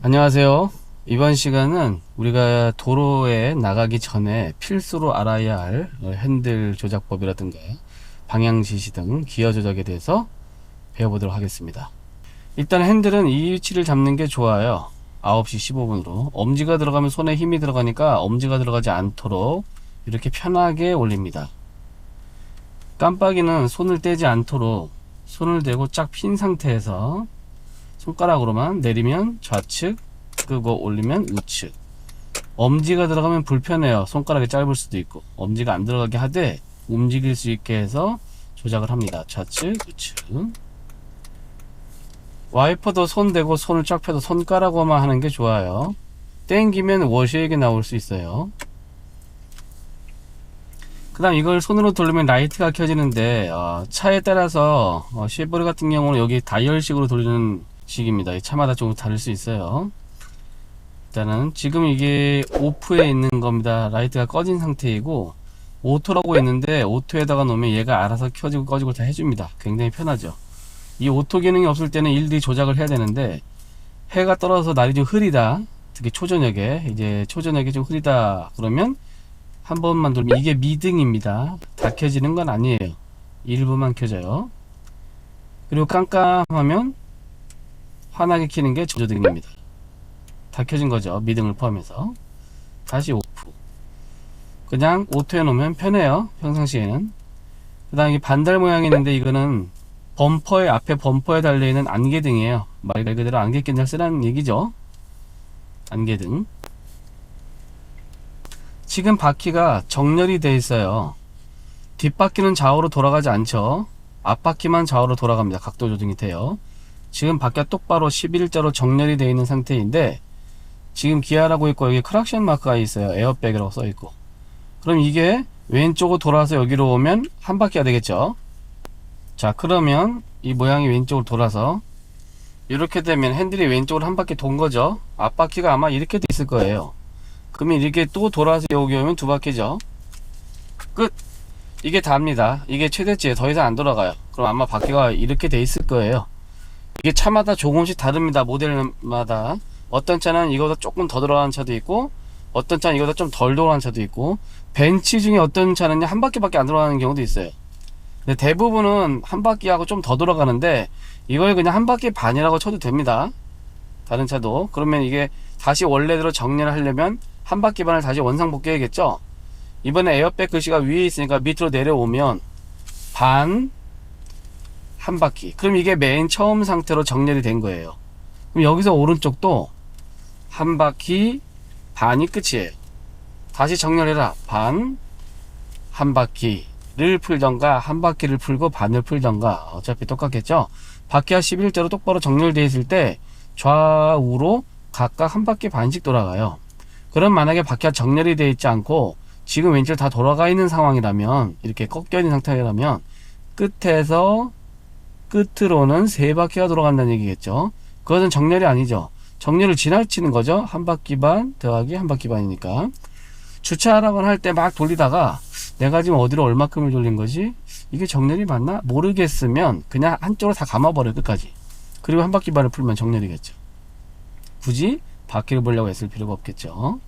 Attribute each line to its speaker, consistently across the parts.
Speaker 1: 안녕하세요. 이번 시간은 우리가 도로에 나가기 전에 필수로 알아야 할 핸들 조작법이라든가 방향 지시 등 기어 조작에 대해서 배워보도록 하겠습니다. 일단 핸들은 이 위치를 잡는 게 좋아요. 9시 15분으로 엄지가 들어가면 손에 힘이 들어가니까 엄지가 들어가지 않도록 이렇게 편하게 올립니다. 깜빡이는 손을 떼지 않도록 손을 대고 쫙 핀 상태에서 손가락으로만 내리면 좌측, 끄고 올리면 우측. 엄지가 들어가면 불편해요. 손가락이 짧을 수도 있고. 엄지가 안 들어가게 하되 움직일 수 있게 해서 조작을 합니다. 좌측, 우측. 와이퍼도 손 대고 손을 쫙 펴도 손가락으로만 하는 게 좋아요. 땡기면 워시액이 나올 수 있어요. 그 다음 이걸 손으로 돌리면 라이트가 켜지는데 차에 따라서 쉐보레 같은 경우는 여기 다이얼식으로 돌리는 식입니다. 차마다 조금 다를 수 있어요. 일단은 지금 이게 오프에 있는 겁니다. 라이트가 꺼진 상태이고 오토라고 있는데 오토에다가 놓으면 얘가 알아서 켜지고 꺼지고 다 해줍니다. 굉장히 편하죠. 이 오토 기능이 없을 때는 일일이 조작을 해야 되는데 해가 떨어져서 날이 좀 흐리다, 특히 초저녁에 이제 초저녁에 좀 흐리다 그러면 한 번만 돌면 이게 미등입니다. 다 켜지는 건 아니에요. 일부만 켜져요. 그리고 깜깜하면 환하게 켜는 게 저조등입니다. 다 켜진 거죠. 미등을 포함해서. 다시 오프. 그냥 오토에 놓으면 편해요. 평상시에는. 그 다음에 반달 모양이 있는데 이거는 범퍼에, 앞에 범퍼에 달려있는 안개등이에요. 말 그대로 안개끈을 쓰라는 얘기죠. 안개등. 지금 바퀴가 정렬이 되어 있어요. 뒷바퀴는 좌우로 돌아가지 않죠. 앞바퀴만 좌우로 돌아갑니다. 각도 조정이 돼요. 지금 바퀴가 똑바로 11자로 정렬이 되어 있는 상태인데 지금 기아라고 있고 여기 크락션 마크가 있어요. 에어백이라고 써 있고. 그럼 이게 왼쪽으로 돌아서 여기로 오면 한 바퀴가 되겠죠. 자, 그러면 이 모양이 왼쪽으로 돌아서 이렇게 되면 핸들이 왼쪽으로 한 바퀴 돈 거죠. 앞바퀴가 아마 이렇게 돼 있을 거예요. 그러면 이렇게 또 돌아서 여기 오면 두 바퀴죠. 끝. 이게 다입니다. 이게 최대치에 더 이상 안 돌아가요. 그럼 아마 바퀴가 이렇게 돼 있을 거예요. 이게 차마다 조금씩 다릅니다. 모델마다. 어떤 차는 이거보다 조금 더 돌아가는 차도 있고 어떤 차는 이거보다 좀 덜 돌아가는 차도 있고 벤츠 중에 어떤 차는 한 바퀴밖에 안 돌아가는 경우도 있어요. 근데 대부분은 한 바퀴하고 좀 더 돌아가는데 이걸 그냥 한 바퀴 반이라고 쳐도 됩니다. 다른 차도. 그러면 이게 다시 원래대로 정리를 하려면 한 바퀴 반을 다시 원상복귀해야겠죠. 이번에 에어백 글씨가 위에 있으니까 밑으로 내려오면 반, 한 바퀴. 그럼 이게 맨 처음 상태로 정렬이 된 거예요. 그럼 여기서 오른쪽도 한 바퀴 반이 끝이에요. 다시 정렬해라. 반, 한 바퀴를 풀던가 한 바퀴를 풀고 반을 풀던가 어차피 똑같겠죠. 바퀴가 11자로 똑바로 정렬되어 있을 때 좌우로 각각 한 바퀴 반씩 돌아가요. 그럼 만약에 바퀴가 정렬이 되어 있지 않고 지금 왼쪽 다 돌아가 있는 상황이라면, 이렇게 꺾여 있는 상태라면 끝에서 끝으로는 세 바퀴가 돌아간다는 얘기겠죠. 그것은 정렬이 아니죠. 정렬을 지나치는 거죠. 한 바퀴 반 더하기 한 바퀴 반이니까. 주차하라고 할 때 막 돌리다가 내가 지금 어디로 얼마큼을 돌린 거지? 이게 정렬이 맞나? 모르겠으면 그냥 한쪽으로 다 감아버려, 끝까지. 그리고 한 바퀴 반을 풀면 정렬이겠죠. 굳이 바퀴를 보려고 했을 필요가 없겠죠.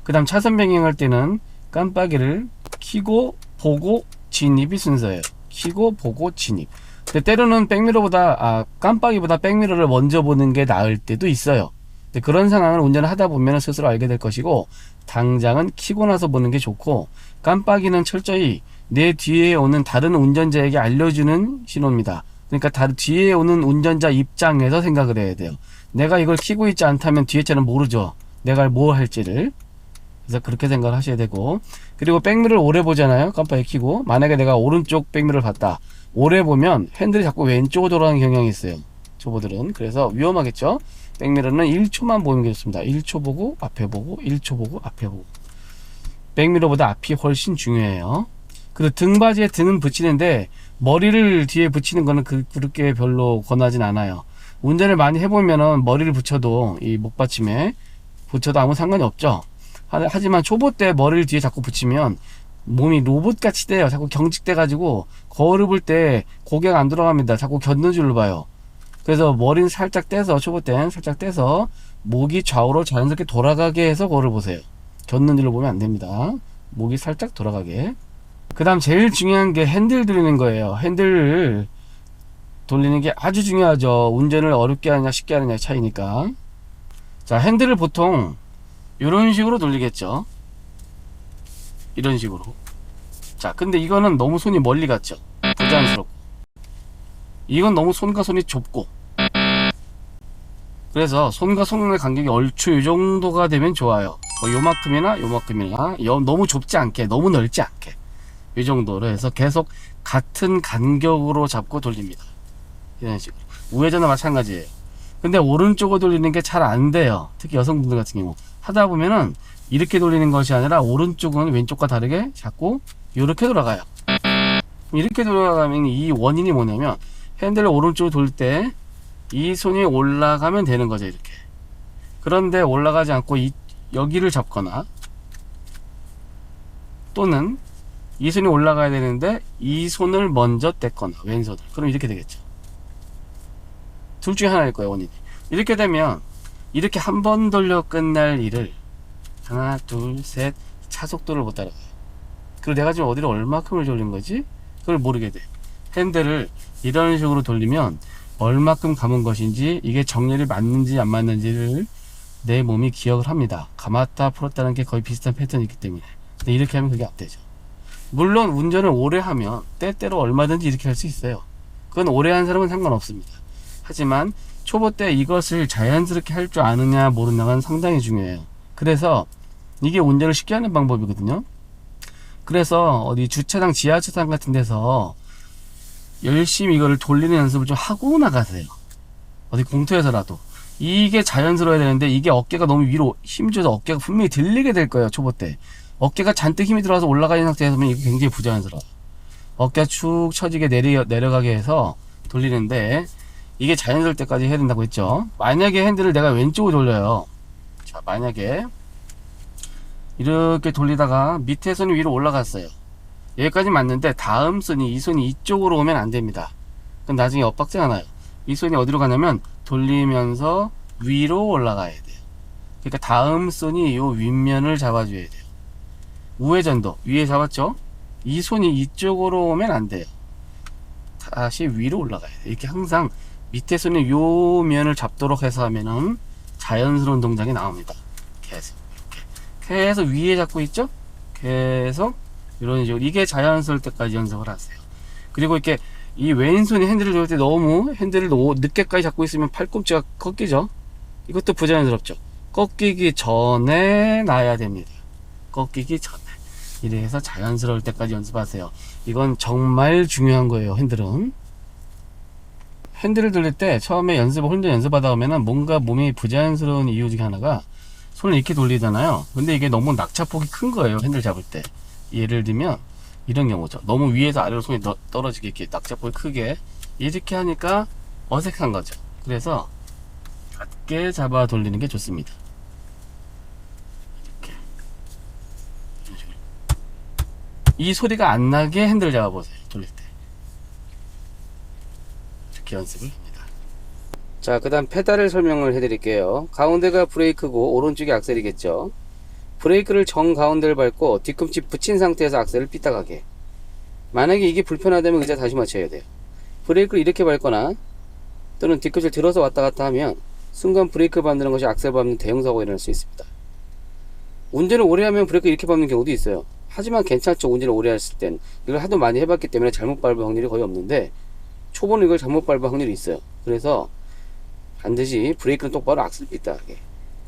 Speaker 1: 그 다음 차선 변경할 때는 깜빡이를 켜고 보고 진입이 순서예요. 켜고 보고 진입. 근데 때로는 백미러보다 깜빡이보다 백미러를 먼저 보는 게 나을 때도 있어요. 근데 그런 상황을 운전을 하다 보면 스스로 알게 될 것이고, 당장은 켜고 나서 보는 게 좋고, 깜빡이는 철저히 내 뒤에 오는 다른 운전자에게 알려주는 신호입니다. 그러니까 뒤에 오는 운전자 입장에서 생각을 해야 돼요. 내가 이걸 켜고 있지 않다면 뒤에 차는 모르죠. 내가 뭘 할지를. 그래서 그렇게 생각을 하셔야 되고, 그리고 백미러를 오래 보잖아요. 깜빡이 켜고. 만약에 내가 오른쪽 백미러를 봤다. 오래 보면 핸들이 자꾸 왼쪽으로 돌아가는 경향이 있어요. 초보들은. 그래서 위험하겠죠. 백미러는 1초만 보는 게 좋습니다. 1초 보고 앞에 보고 1초 보고 앞에 보고. 백미러보다 앞이 훨씬 중요해요. 그리고 등받이에 등은 붙이는데 머리를 뒤에 붙이는 거는 그렇게 별로 권하진 않아요. 운전을 많이 해보면은 머리를 붙여도, 이 목받침에 붙여도 아무 상관이 없죠. 하지만 초보 때 머리를 뒤에 자꾸 붙이면 몸이 로봇같이 돼요. 자꾸 경직돼 가지고 거울을 볼 때 고개가 안 돌아갑니다. 자꾸 곁눈질로 봐요. 그래서 머리는 살짝 떼서, 초보 때는 살짝 떼서 목이 좌우로 자연스럽게 돌아가게 해서 거울을 보세요. 곁는 일로 보면 안 됩니다. 목이 살짝 돌아가게. 그 다음 제일 중요한 게 핸들 돌리는 거예요. 핸들을 돌리는 게 아주 중요하죠. 운전을 어렵게 하느냐 쉽게 하느냐 차이니까. 자, 핸들을 보통 이런 식으로 돌리겠죠. 이런 식으로. 자, 근데 이거는 너무 손이 멀리 갔죠. 부자연스럽고. 이건 너무 손과 손이 좁고. 그래서 손과 손의 간격이 얼추 이 정도가 되면 좋아요. 뭐 요만큼이나 요만큼이나 너무 좁지 않게, 너무 넓지 않게, 이 정도로 해서 계속 같은 간격으로 잡고 돌립니다. 이런 식으로. 우회전은 마찬가지예요. 근데 오른쪽으로 돌리는 게 잘 안 돼요. 특히 여성분들 같은 경우 하다 보면은 이렇게 돌리는 것이 아니라 오른쪽은 왼쪽과 다르게 자꾸 이렇게 돌아가요. 이렇게 돌아가면 이 원인이 뭐냐면 핸들을 오른쪽으로 돌 때 이 손이 올라가면 되는 거죠. 이렇게. 그런데 올라가지 않고 여기를 잡거나, 또는 이 손이 올라가야 되는데 이 손을 먼저 뗐거나, 왼손을. 그럼 이렇게 되겠죠. 둘 중에 하나일 거예요, 원인이. 이렇게 되면 이렇게 한 번 돌려 끝날 일을 하나, 둘, 셋, 차속도를 못 따라가요. 그리고 내가 지금 어디를 얼마큼을 돌린 거지? 그걸 모르게 돼. 핸들을 이런 식으로 돌리면 얼마큼 감은 것인지, 이게 정렬이 맞는지 안 맞는지를 내 몸이 기억을 합니다. 감았다 풀었다는 게 거의 비슷한 패턴이 있기 때문에. 근데 이렇게 하면 그게 안 되죠. 물론 운전을 오래 하면 때때로 얼마든지 이렇게 할 수 있어요. 그건 오래 한 사람은 상관없습니다. 하지만 초보 때 이것을 자연스럽게 할 줄 아느냐 모르느냐가 상당히 중요해요. 그래서 이게 운전을 쉽게 하는 방법이거든요. 그래서 어디 주차장, 지하철장 같은 데서 열심히 이거를 돌리는 연습을 좀 하고 나가세요. 어디 공터에서라도. 이게 자연스러워야 되는데, 이게 어깨가 너무 위로 힘줘서 어깨가 분명히 들리게 될 거예요. 초보 때 어깨가 잔뜩 힘이 들어가서 올라가 있는 상태에서 하면 이게 굉장히 부자연스러워. 어깨가 축 처지게 내려가게 해서 돌리는데, 이게 자연스러울 때까지 해야 된다고 했죠. 만약에 핸들을 내가 왼쪽으로 돌려요. 자, 만약에 이렇게 돌리다가 밑에 손이 위로 올라갔어요. 여기까지 맞는데 다음 손이, 이 손이 이쪽으로 오면 안 됩니다. 그럼 나중에 엇박자가 나요. 이 손이 어디로 가냐면 돌리면서 위로 올라가야 돼요. 그러니까 다음 손이 요 윗면을 잡아줘야 돼요. 우회전도 위에 잡았죠? 이 손이 이쪽으로 오면 안 돼요. 다시 위로 올라가야 돼요. 이렇게 항상 밑에 손이 요 면을 잡도록 해서 하면은 자연스러운 동작이 나옵니다. 계속 이렇게 계속 위에 잡고 있죠? 계속 이런 식으로. 이게 자연스러울 때까지 연습을 하세요. 그리고 이렇게 이 왼손이 핸들을 돌릴 때 너무 핸들을 늦게까지 잡고 있으면 팔꿈치가 꺾이죠. 이것도 부자연스럽죠. 꺾이기 전에 놔야 됩니다. 꺾이기 전에. 이래 해서 자연스러울 때까지 연습하세요. 이건 정말 중요한 거예요. 핸들은. 핸들을 돌릴 때 처음에 혼자 연습하다 보면은 뭔가 몸이 부자연스러운 이유 중에 하나가, 손을 이렇게 돌리잖아요. 근데 이게 너무 낙차폭이 큰 거예요. 핸들 잡을 때. 예를 들면 이런 경우죠. 너무 위에서 아래로 손이 떨어지게 이렇게 낙차폭이 크게 이렇게 하니까 어색한 거죠. 그래서 낮게 잡아 돌리는 게 좋습니다. 이렇게. 이 소리가 안 나게 핸들을 잡아보세요. 돌릴 때. 이렇게 연습을 합니다. 자, 그 다음 페달을 설명을 해드릴게요. 가운데가 브레이크고 오른쪽이 악셀이겠죠. 브레이크를 정가운데를 밟고 뒤꿈치 붙인 상태에서 악셀을 삐딱하게. 만약에 이게 불편하다면 의자 다시 맞춰야 돼요. 브레이크를 이렇게 밟거나 또는 뒤꿈치를 들어서 왔다 갔다 하면 순간 브레이크를 밟는 것이 악셀 밟는 대형 사고가 일어날 수 있습니다. 운전을 오래 하면 브레이크 이렇게 밟는 경우도 있어요. 하지만 괜찮죠. 운전을 오래 했을 땐. 이걸 하도 많이 해봤기 때문에 잘못 밟을 확률이 거의 없는데, 초보는 이걸 잘못 밟을 확률이 있어요. 그래서 반드시 브레이크는 똑바로, 악셀 삐딱하게.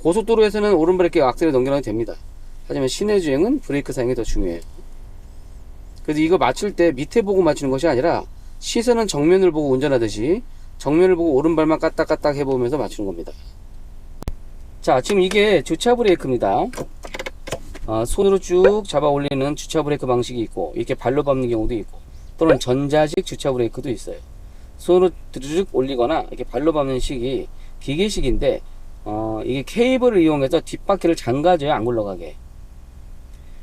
Speaker 1: 고속도로에서는 오른브레이크 악셀을 넘겨놔도 됩니다. 하지만 시내 주행은 브레이크 사용이 더 중요해요. 그래서 이거 맞출 때 밑에 보고 맞추는 것이 아니라 시선은 정면을 보고 운전하듯이 정면을 보고 오른발만 까딱까딱 해보면서 맞추는 겁니다. 자, 지금 이게 주차 브레이크입니다. 손으로 쭉 잡아 올리는 주차 브레이크 방식이 있고, 이렇게 발로 밟는 경우도 있고, 또는 전자식 주차 브레이크도 있어요. 손으로 드르륵 올리거나 이렇게 발로 밟는 식이 기계식인데, 이게 케이블을 이용해서 뒷바퀴를 잠가줘야 안 굴러가게.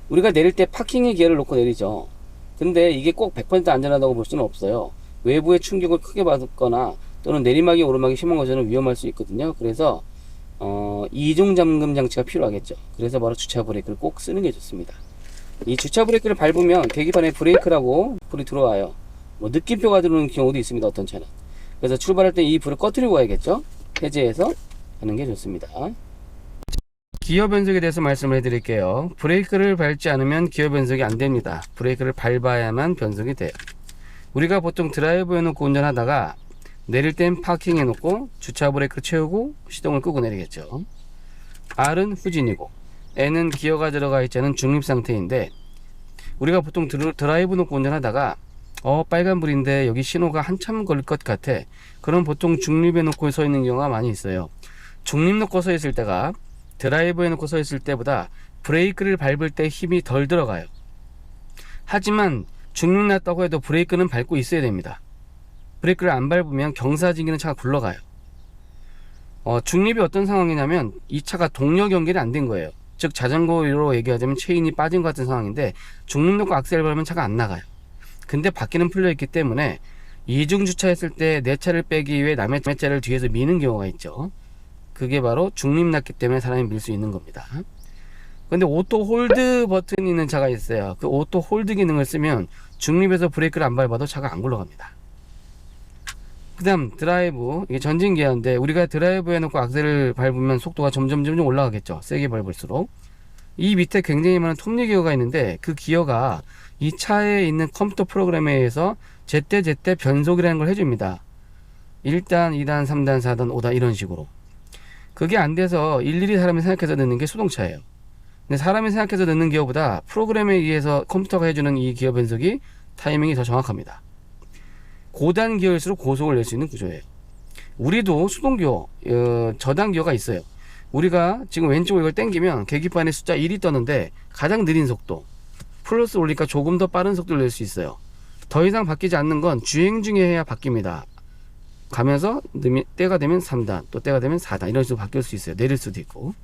Speaker 1: 우리가 내릴 때 파킹의 기어를 놓고 내리죠. 근데 이게 꼭 100% 안전하다고 볼 수는 없어요. 외부의 충격을 크게 받거나 또는 내리막이 오르막이 심한 것은 위험할 수 있거든요. 그래서 이중 잠금 장치가 필요하겠죠. 그래서 바로 주차 브레이크를 꼭 쓰는 게 좋습니다. 이 주차 브레이크를 밟으면 계기판에 브레이크라고 불이 들어와요. 뭐 느낌표가 들어오는 경우도 있습니다. 어떤 차는. 그래서 출발할 때 이 불을 꺼뜨리고 가야겠죠. 해제해서 하는 게 좋습니다. 기어 변속에 대해서 말씀을 해드릴게요. 브레이크를 밟지 않으면 기어 변속이 안 됩니다. 브레이크를 밟아야만 변속이 돼요. 우리가 보통 드라이브 해놓고 운전하다가 내릴 땐 파킹 해놓고 주차 브레이크를 채우고 시동을 끄고 내리겠죠. R은 후진이고 N은 기어가 들어가 있지 않은 중립 상태인데, 우리가 보통 드라이브 놓고 운전하다가 빨간불인데 여기 신호가 한참 걸릴 것 같아. 그럼 보통 중립에 놓고 서 있는 경우가 많이 있어요. 중립 놓고 서 있을 때가 드라이브에 놓고 서 있을 때보다 브레이크를 밟을 때 힘이 덜 들어가요. 하지만 중립 놨다고 해도 브레이크는 밟고 있어야 됩니다. 브레이크를 안 밟으면 경사진기는 차가 굴러가요. 중립이 어떤 상황이냐면 이 차가 동력 연결이 안 된 거예요. 즉 자전거로 얘기하자면 체인이 빠진 것 같은 상황인데 중립 놓고 악셀을 밟으면 차가 안 나가요. 근데 바퀴는 풀려 있기 때문에 이중 주차했을 때 내 차를 빼기 위해 남의 차를 뒤에서 미는 경우가 있죠. 그게 바로 중립 났기 때문에 사람이 밀 수 있는 겁니다. 근데 오토 홀드 버튼이 있는 차가 있어요. 그 오토 홀드 기능을 쓰면 중립에서 브레이크를 안 밟아도 차가 안 굴러갑니다. 그 다음 드라이브, 이게 전진 기어인데 우리가 드라이브 해놓고 악셀을 밟으면 속도가 점점 올라가겠죠. 세게 밟을수록. 이 밑에 굉장히 많은 톱니 기어가 있는데 그 기어가 이 차에 있는 컴퓨터 프로그램에 의해서 제때 변속이라는 걸 해줍니다. 1단, 2단, 3단, 4단, 5단 이런 식으로. 그게 안 돼서 일일이 사람이 생각해서 넣는 게 수동차예요. 근데 사람이 생각해서 넣는 기어보다 프로그램에 의해서 컴퓨터가 해주는 이 기어 변속이 타이밍이 더 정확합니다. 고단 기어일수록 고속을 낼 수 있는 구조예요. 우리도 수동 기어, 저단 기어가 있어요. 우리가 지금 왼쪽으로 이걸 당기면 계기판에 숫자 1이 떴는데 가장 느린 속도, 플러스 올리니까 조금 더 빠른 속도를 낼 수 있어요. 더 이상 바뀌지 않는 건 주행 중에 해야 바뀝니다. 가면서 때가 되면 3단, 또 때가 되면 4단 이런 식으로 바뀔 수 있어요. 내릴 수도 있고.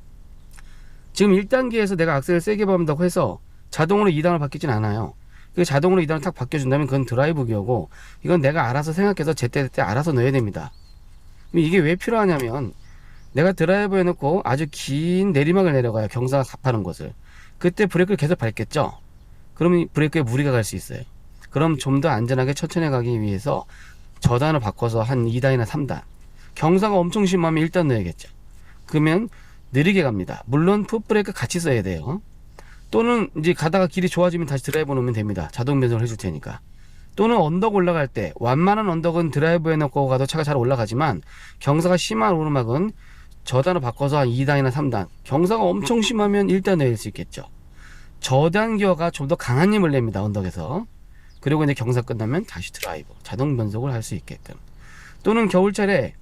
Speaker 1: 지금 1단계에서 내가 악셀을 세게 밟는다고 해서 자동으로 2단을 바뀌진 않아요. 그 자동으로 2단을 탁 바뀌어준다면 그건 드라이브 기어고, 이건 내가 알아서 생각해서 제때 알아서 넣어야 됩니다. 이게 왜 필요하냐면 내가 드라이브 해놓고 아주 긴 내리막을 내려가요. 경사가 가파른 곳을. 그때 브레이크를 계속 밟겠죠. 그러면 브레이크에 무리가 갈 수 있어요. 그럼 좀 더 안전하게 천천히 가기 위해서 저단을 바꿔서 한 2단이나 3단, 경사가 엄청 심하면 1단 넣어야겠죠. 그러면 느리게 갑니다. 물론 풋브레이크 같이 써야 돼요. 또는 이제 가다가 길이 좋아지면 다시 드라이브 놓으면 됩니다. 자동 변속을 해줄 테니까. 또는 언덕 올라갈 때, 완만한 언덕은 드라이브에 넣고 가도 차가 잘 올라가지만 경사가 심한 오르막은 저단을 바꿔서 한 2단이나 3단, 경사가 엄청 심하면 1단 내릴 수 있겠죠. 저단 기어가 좀 더 강한 힘을 냅니다. 언덕에서. 그리고 이제 경사 끝나면 다시 드라이브, 자동 변속을 할 수 있게끔. 또는 겨울철에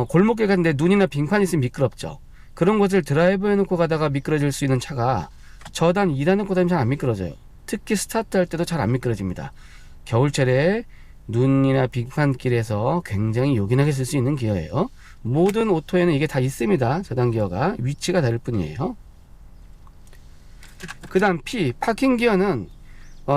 Speaker 1: 골목길 갔는데 눈이나 빙판이 있으면 미끄럽죠. 그런 것을 드라이브 해놓고 가다가 미끄러질 수 있는 차가 저단 2단 놓고 다니면 잘 안 미끄러져요. 특히 스타트 할 때도 잘 안 미끄러집니다. 겨울철에 눈이나 빙판길에서 굉장히 요긴하게 쓸 수 있는 기어예요. 모든 오토에는 이게 다 있습니다. 저단 기어가. 위치가 다를 뿐이에요. 그 다음 P, 파킹 기어는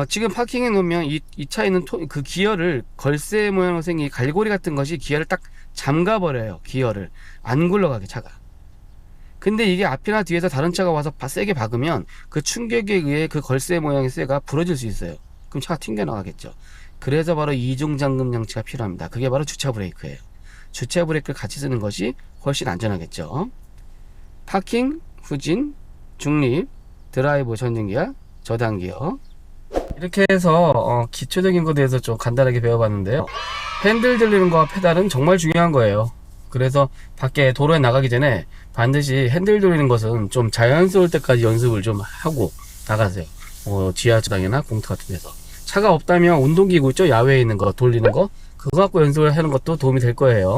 Speaker 1: 지금 파킹해 놓으면 이 차에 있는 그 기어를, 걸쇠 모양으로 생긴 갈고리 같은 것이 기어를 딱 잠가 버려요. 기어를 안 굴러가게 차가. 근데 이게 앞이나 뒤에서 다른 차가 와서 세게 박으면 그 충격에 의해 그 걸쇠 모양의 쇠가 부러질 수 있어요. 그럼 차가 튕겨 나가겠죠. 그래서 바로 이중 잠금 장치가 필요합니다. 그게 바로 주차 브레이크예요. 주차 브레이크를 같이 쓰는 것이 훨씬 안전하겠죠. 파킹, 후진, 중립, 드라이브 전진기어, 저단기어. 이렇게 해서 기초적인 것에 대해서 좀 간단하게 배워봤는데요. 핸들 들리는 거와 페달은 정말 중요한 거예요. 그래서 밖에 도로에 나가기 전에 반드시 핸들 돌리는 것은 좀 자연스러울 때까지 연습을 좀 하고 나가세요. 지하철장이나 공터 같은 데서. 차가 없다면 운동기구 있죠? 야외에 있는 거 돌리는 거, 그거 갖고 연습을 하는 것도 도움이 될 거예요.